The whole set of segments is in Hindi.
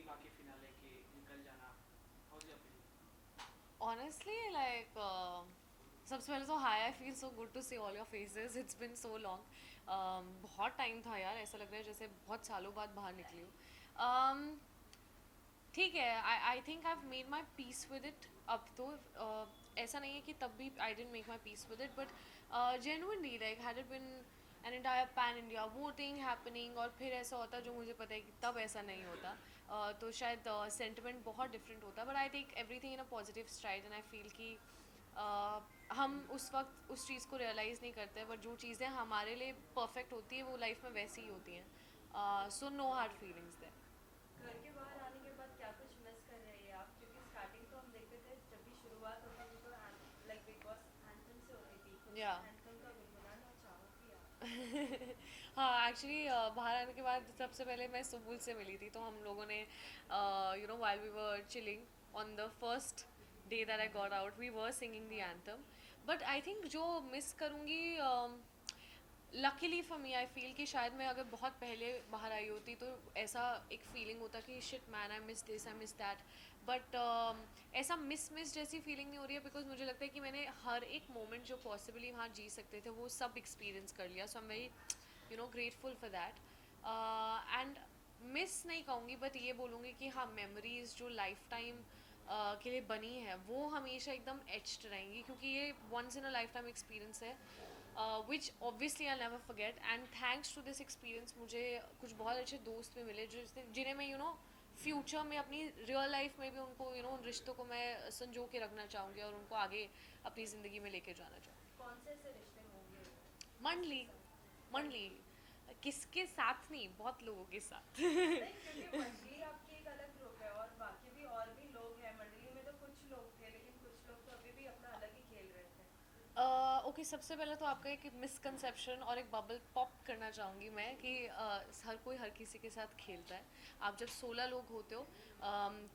टीम आके फिनाले के निकल जाना, how your feeling? Honestly, like सबसे पहले तो hi, I feel so good to see all your faces, it's been so long. बहुत टाइम था यार, ऐसा लग रहा है जैसे बहुत सालों बाद बाहर निकली हूँ. um, ठीक है. I think I have made my peace with it. अब तो ऐसा नहीं है कि तब भी I didn't make my peace with it, but genuinely like had it been an entire pan India voting happening और फिर ऐसा होता जो मुझे पता है कि तब ऐसा नहीं होता, तो शायद सेंटिमेंट बहुत डिफरेंट होता. But I take everything in a positive stride and I feel कि हम उस वक्त उस चीज़ को रियलाइज़ नहीं करते, बट जो चीज़ें हमारे लिए परफेक्ट होती है वो लाइफ में वैसी ही होती हैं. So no hard feelings there. घर के बाहर आने के बाद क्या कुछ मिस कर रहे हैं आप? क्योंकि स्टार्टिंग तो हम देखते थे, जब भी शुरुआत होती थी तो लाइक बिग बॉस एंथम से होती थी. कुछ या एंथम का गुनगुनाना चाहोगी आप? हाँ, एक्चुअली बाहर आने के बाद सबसे पहले मैं सुबुल से मिली थी, तो हम लोगों ने you know while we were chilling on the first day that I got out we were singing the anthem. But I think जो मिस करूँगी, luckily for me I feel कि शायद मैं अगर बहुत पहले बाहर आई होती तो ऐसा एक फीलिंग होता कि shit man, I miss this, I miss that. But ऐसा मिस जैसी फीलिंग नहीं हो रही है, बिकॉज मुझे लगता है कि मैंने हर एक मोमेंट जो पॉसिबली वहाँ जी सकते थे वो सब एक्सपीरियंस कर लिया. So I am very you know grateful for that. And miss नहीं कहूँगी, बट ये बोलूँगी कि हाँ, मेमोरीज जो लाइफ टाइम के लिए बनी है वो हमेशा एकदम एच्ड रहेंगी, क्योंकि ये once in a lifetime experience है, which obviously I never forget. And thanks to this experience मुझे कुछ बहुत अच्छे दोस्त भी मिले जो जिन्हें मैं यू नो फ्यूचर में अपनी रियल लाइफ में भी उनको यू नो उन रिश्तों को मैं संजो के रखना चाहूँगी और उनको आगे अपनी ज़िंदगी में लेके जाना चाहूँगी. कौन से ऐसे रिश्ते होंगे मंडली. जिसके साथ? मंडली. मंडली? किसके साथ नहीं, बहुत लोगों के साथ. नहीं, क्योंकि मंडली आपकी एक अलग ग्रुप है और बाकी भी और भी लोग हैं. मंडली में तो कुछ लोग थे, लेकिन कुछ लोग तो अभी भी अपना अलग ही खेल रहे थे. ओके, सबसे पहले तो आपका एक मिसकंसेप्शन और एक बबल पॉप करना चाहूँगी मैं कि हर कोई हर किसी के साथ खेलता है. आप जब 16 लोग होते हो,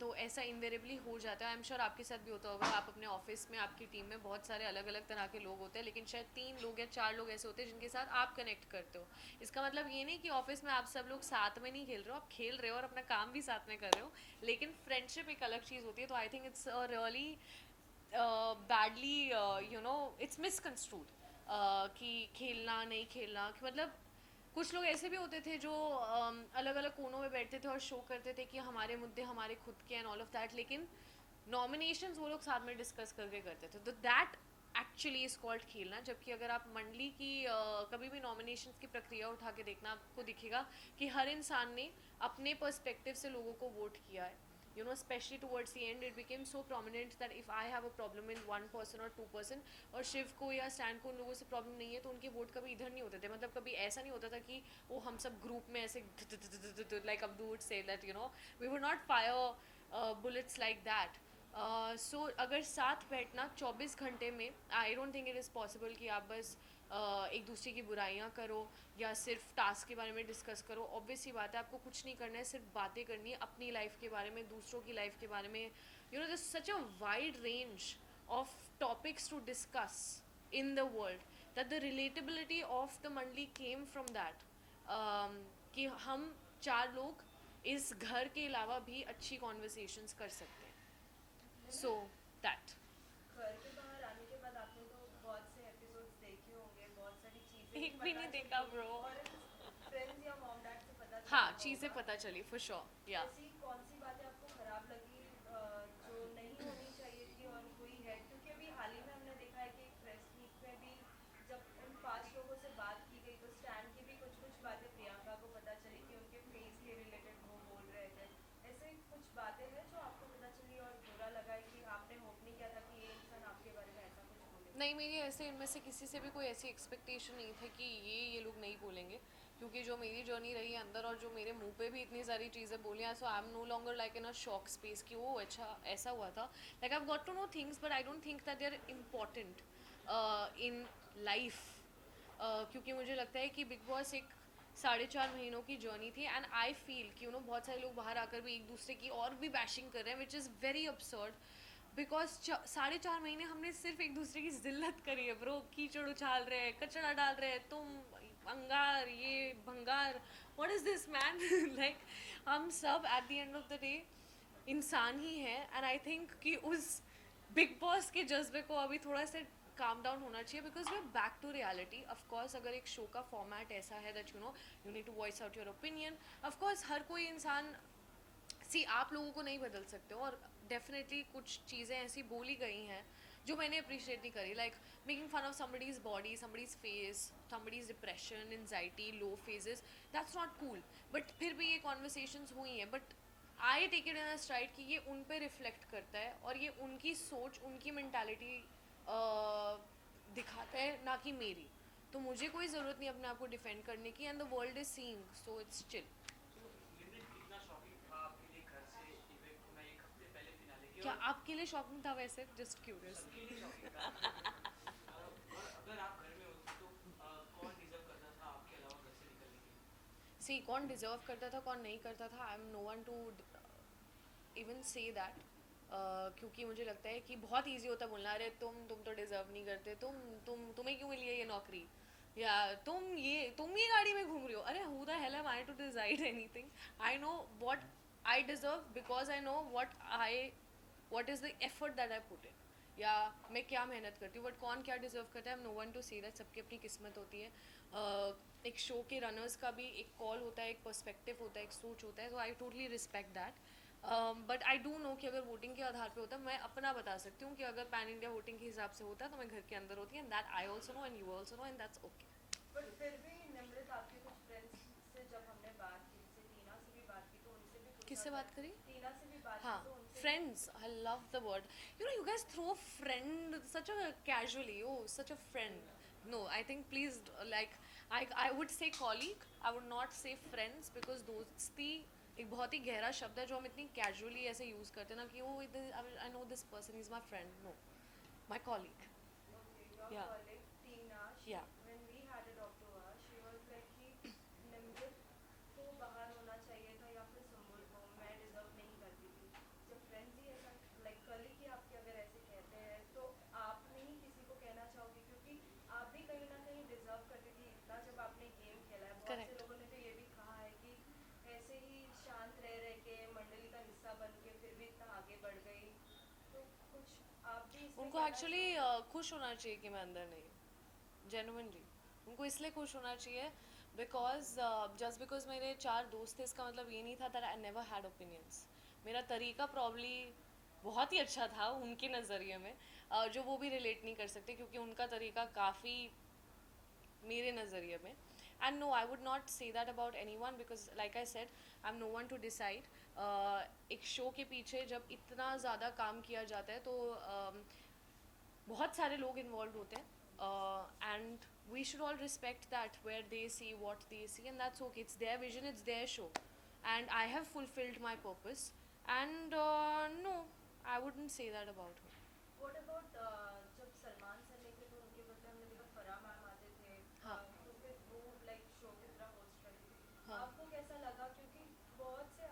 तो ऐसा इनवेरेबली हो जाता है. आई एम श्योर आपके साथ भी होता होगा. आप अपने ऑफिस में, आपकी टीम में बहुत सारे अलग अलग तरह के लोग होते हैं, लेकिन शायद 3 लोग या 4 लोग ऐसे होते हैं जिनके साथ आप कनेक्ट करते हो. इसका मतलब ये नहीं कि ऑफिस में आप सब लोग साथ में नहीं खेल रहे हो, आप खेल रहे हो और अपना काम भी साथ में कर रहे हो, लेकिन फ्रेंडशिप एक अलग चीज़ होती है. तो I think it's really badly you know it's misconstrued कि खेलना नहीं खेलना, कि मतलब कुछ लोग ऐसे भी होते थे जो अलग अलग कोनों में बैठते थे और शो करते थे कि हमारे मुद्दे हमारे खुद के एंड ऑल ऑफ दैट, लेकिन नॉमिनेशंस वो लोग साथ में डिस्कस करके करते थे. तो दैट एक्चुअली इज कॉल्ड खेलना. जबकि अगर आप मंडली की कभी भी नॉमिनेशंस की प्रक्रिया उठा के देखना, आपको दिखेगा कि हर इंसान ने अपने पर्सपेक्टिव से लोगों को वोट किया है. You know, especially towards the end it became so prominent that if I have a problem in 1% or 2% और शिव को या स्टैंड को उन लोगों से प्रॉब्लम नहीं है, तो उनके वोट कभी इधर नहीं होते थे. मतलब कभी ऐसा नहीं होता था कि वो हम सब ग्रुप में ऐसे like Abdu would say that you know we would not fire bullets like that. So अगर साथ बैठना 24 घंटे में, I don't think it is possible कि आप बस एक दूसरे की बुराइयां करो या सिर्फ टास्क के बारे में डिस्कस करो. ऑब्वियस ही बात है, आपको कुछ नहीं करना है, सिर्फ बातें करनी है अपनी लाइफ के बारे में, दूसरों की लाइफ के बारे में. You know, this such a wide range of topics to discuss in the world that the relatability of the मंडली came from that. कि हम 4 लोग इस घर के अलावा भी अच्छी कॉन्वर्सेशंस कर सकते हैं. मैंने सो दैट. घर के बाहर आने के बाद आपने तो बहुत से एपिसोड्स देखे होंगे, बहुत सारी चीज़ें भी एक भी पता नहीं चली देखा होंगी ब्रो. और फ्रेंड्स या मॉम डैड से पता चला हाँ, हुआ चीज़ें होगा. पता चली फॉर श्योर या. ऐसी कौन सी बातें आपको खराब लगी जो नहीं होनी चाहिए थी और हुई है? क्योंकि अभी हाल ही में हमने देखा है कि एक प्रेस मीट में भी जब उन 5 लोगों से बात की गई तो स्टैंड की भी कुछ कुछ बातें प्रियंका को पता चली कि उनके फेस के रिलेटेड वो बोल रहे थे. ऐसे कुछ बातें हैं जो आपको पता चली और बुरा लगा है कि आपने होप नहीं किया था कि ये इंसान आपके बारे में ऐसा कुछ बोले. नहीं, मेरी ऐसे इनमें से किसी से भी कोई ऐसी एक्सपेक्टेशन नहीं थी कि ये लोग नहीं बोलेंगे, क्योंकि जो मेरी जर्नी रही है अंदर और जो मेरे मुंह पे भी इतनी सारी चीज़ें बोली हैं, so I am no longer like in a shock space कि वो अच्छा ऐसा हुआ था. Like I have got to know things but I don't think that they are important in life. क्योंकि मुझे लगता है कि बिग बॉस एक 4.5 महीनों की जर्नी थी एंड आई फील कि यू नो बहुत सारे लोग बाहर आकर भी एक दूसरे की और भी बैशिंग कर रहे हैं, which is very absurd. Because 4.5 महीने हमने सिर्फ एक दूसरे की जिल्लत करी है ब्रो. कीचड़ उछाल रहे हैं, कचरा डाल रहे हैं, तुम अंगार, ये भंगार, what is this man like हम सब at the end of the day इंसान ही हैं एंड आई थिंक कि उस बिग बॉस के जज्बे को अभी थोड़ा सा काम डाउन होना चाहिए because we are back to reality. Of course अगर एक शो का फॉर्मेट ऐसा है that you need to voice out your opinion. Of course हर कोई इंसान सी आप लोगों को नहीं बदल सकते हो और डेफिनेटली कुछ चीज़ें ऐसी बोली गई हैं जो मैंने अप्रिशिएट नहीं करी like making fun of somebody's body, somebody's face, somebody's depression, anxiety, low phases. That's not cool. But फिर भी ये कॉन्वर्सेशंस हुई हैं but I take it in a stride कि ये उन पे रिफ्लेक्ट करता है और ये उनकी सोच उनकी मैंटालिटी दिखाता है ना कि मेरी. तो मुझे कोई ज़रूरत नहीं अपने आप को डिफेंड करने की and the world is seeing so it's chill. Limit कितना शॉकिंग था आपके लिए घर से इवेंट होना एक हफ्ते पहले फिनाले के? क्या और आपके लिए शॉकिंग था वैसे जस्ट क्यूरियस. सबके लिए शॉकिंग था। और अगर आप घर में होते तो कौन डिजर्व करता था आपके अलावा घर से निकलने के लिए? सी कौन डिजर्व करता था कौन नहीं करता था I am no one to even say that क्योंकि मुझे लगता है कि बहुत इजी होता है बोलना अरे तुम तो डिजर्व नहीं करते तुम्हें क्यों मिली है ये नौकरी या तुम ये गाड़ी में घूम रहे हो. अरे who the hell am I to decide anything. I know what I deserve because I know what is the effort that I put in या मैं क्या मेहनत करती हूँ. बट कौन क्या डिजर्व करता है I am no one to say that. सबकी अपनी किस्मत होती है. एक शो के रनर्स का भी एक कॉल होता है एक पर्सपेक्टिव होता है एक सोच होता है. So I totally respect that. But I do know कि अगर वोटिंग के आधार पे होता मैं अपना बता सकती हूँ कि अगर पैन इंडिया वोटिंग के हिसाब से होता तो मैं घर के अंदर होती and that I also know and you also know and that's okay. But फिर भी निम्रत आपके कुछ फ्रेंड्स से जब हमने बात की जैसे टीना से भी बात की तो उनसे भी पूछा किससे था- बात करी? टीना से भी बात हाँ की तो उनसे friends I love the word. You guys throw friend such a casually. Oh, such a friend. No, I think please like I would say colleague. I would not say friends because दोस्ती एक बहुत ही गहरा शब्द है जो हम इतनी कैजुअली ऐसे यूज़ करते हैं ना कि oh I know this person is my friend. No my colleague. Okay, your Yeah. colleague Tina, Yeah. when we had a talk to her, she was like कि निम्रत को बाहर होना चाहिए था या फिर संबोल को मैं डिजर्व नहीं करती थी. जब फ्रेंड्स ही ऐसा लाइक कलीग ही आपके अगर ऐसे कहते हैं तो आप नहीं किसी को कहना चाहोगे क्योंकि आप भी कहीं ना कहीं डिजर्व करती थी इतना जब आपने गेम खेला है. बहुत से Correct. लोगों ने तो ये भी कहा है कि ऐसे ही शांत रह के मंडली का हिस्सा बन के फिर भी इतना आगे बढ़ गई. तो कुछ आप भी इसमें उनको कहना एक्चुअली खुश होना चाहिए कि मैं अंदर नहीं. जेनुइनली उनको इसलिए खुश होना चाहिए बिकॉज जस्ट बिकॉज मेरे 4 दोस्त थे इसका मतलब ये नहीं था that I never had opinions. मेरा तरीका प्रॉब्ली बहुत ही अच्छा था उनके नज़रिए में जो वो भी रिलेट नहीं कर सकते क्योंकि उनका तरीका काफ़ी मेरे नज़रिए में. And no I would not say that about anyone because like I said I am no one to decide. एक शो के पीछे जब इतना ज़्यादा काम किया जाता है तो बहुत सारे लोग इन्वॉल्व होते हैं and we should all respect that where they see what they see and that's okay. It's their vision it's their show and I have fulfilled my purpose and no I wouldn't say that about her. What about जब सलमान सर नहीं थे तो उनके बदले हमने देखा फराह मैम आते थे. हाँ. तो फिर वो लाइक शो की तरह होस्ट करती थी. हाँ. आपको कैसा लगा क्योंकि बहुत से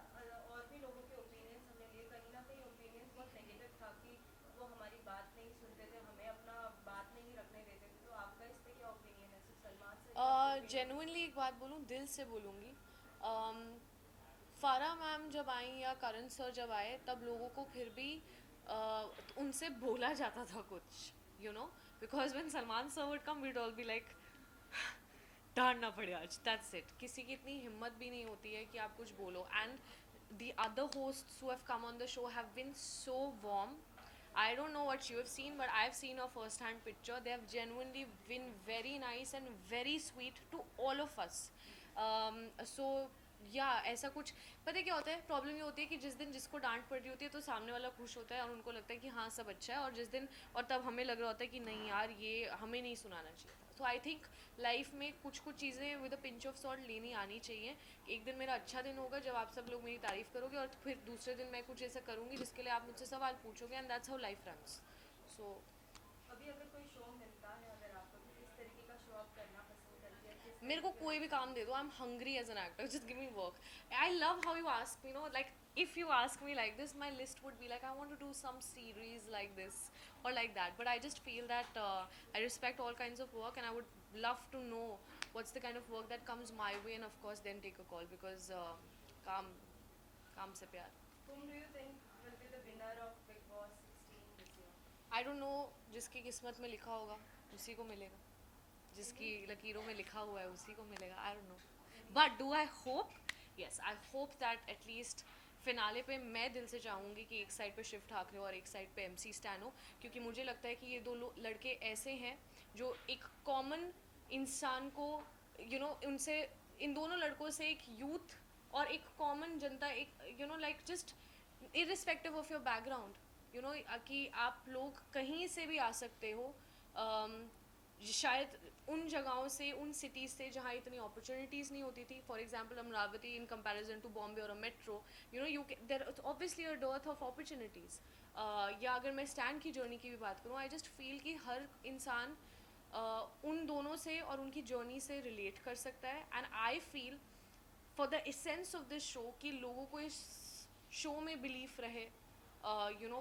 और भी लोगों के ओपिनियंस हमने लिए कहीं ना कहीं ओपिनियंस बहुत नेगेटिव था कि वो हमारी बात नहीं सुनते थे हमें अपना बात नहीं रखने देते थे. तो आपका इस पे क्या ओपिनियन है सिर्फ सलमान सर? जेनुइनली एक बात बोलूँ दिल से बोलूँगी. फारा मैम जब आई या करण सर जब आए तब लोगों को फिर भी उनसे बोला जाता था कुछ you know because when Salman sir would come we'd all be like डांटना पड़े आज दैट्स इट. किसी की इतनी हिम्मत भी नहीं होती है कि आप कुछ बोलो and the other hosts who have come on the show have been so warm. I don't know what you have seen, but I've seen a first-hand picture. They have genuinely been very nice and very sweet to all of us. So yeah, ऐसा कुछ पता है क्या होता है. प्रॉब्लम ये होती है कि जिस दिन जिसको डांट पड़ रही होती है तो सामने वाला खुश होता है और उनको लगता है कि हाँ सब अच्छा है और जिस दिन और तब हमें लग रहा होता है कि नहीं यार ये हमें नहीं सुनाना चाहिए था. सो आई थिंक लाइफ में कुछ चीज़ें with a pinch of salt लेनी आनी चाहिए. एक दिन मेरा अच्छा दिन होगा जब आप सब लोग मेरी तारीफ़ करोगे और फिर दूसरे दिन मैं कुछ ऐसा करूँगी जिसके लिए आप मुझसे सवाल पूछोगे and that's how life runs. So अभी अगर कोई शो मिलता है अगर आपको तो किस तरीके का शो आप करना पसंद करते हैं? किस मेरे को तरीके कोई भी काम दे दो I am hungry as an actor just give me work. I love how you ask me no like if you ask me like this my list would be like I want to do some series like this or like that but I just feel that I respect all kinds of work and I would love to know what's the kind of work that comes my way, and of course then take a call, because काम से प्यार. Whom do you think will be the winner of Big Boss 16 this year? I don't know, जिसकी किस्मत में लिखा होगा उसी को मिलेगा, जिसकी लकीरों में लिखा हुआ है उसी को मिलेगा. I don't know. But do I hope? Yes, I hope that at least finale पे मैं दिल से चाहूँगी कि एक साइड पे शिव ठाकरे और एक साइड पे MC स्टैन हो, क्योंकि मुझे लगता है कि ये दो लड़के ऐसे हैं जो एक कॉमन इंसान को उनसे, इन दोनों लड़कों से एक यूथ और एक कॉमन जनता, एक like just irrespective of your background, कि आप लोग कहीं से भी आ सकते हो, शायद उन जगहों से, उन सिटीज़ से जहाँ इतनी अपॉर्चुनिटीज़ नहीं होती थी. For example Amravati in comparison to Bombay और a metro, there obviously a dearth of opportunities. या अगर मैं स्टैंड की जर्नी की भी बात करूँ, आई जस्ट फील कि हर इंसान उन दोनों से और उनकी जर्नी से रिलेट कर सकता है. And I feel for the essence of this show कि लोगों को इस शो में बिलीफ रहे,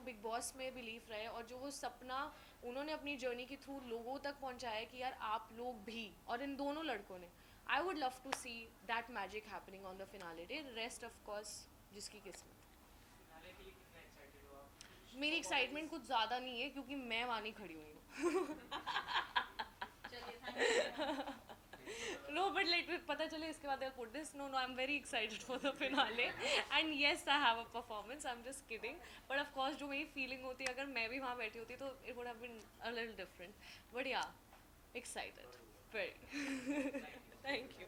बिग बॉस में बिलीफ रहे, और जो वो सपना उन्होंने अपनी जर्नी के थ्रू लोगों तक पहुंचाया कि यार आप लोग भी, और इन दोनों लड़कों ने, I would love to see that magic happening on the finale day. Rest of course जिसकी किस्मत. फिनाले के लिए कितना एक्साइटेड हो आप? मेरी एक्साइटमेंट कुछ ज़्यादा नहीं है क्योंकि मैं वहाँ नहीं खड़ी हुई हूँ. चलिए, thank you. No, but like पता चले इसके बाद I'll put this. No, I'm very excited for the finale. And yes, I have a performance. I'm just kidding. But of course, जो मेरी feeling होती है, अगर मैं भी वहाँ बैठी होती तो it would have been a little different. But yeah, excited. Very. Thank you.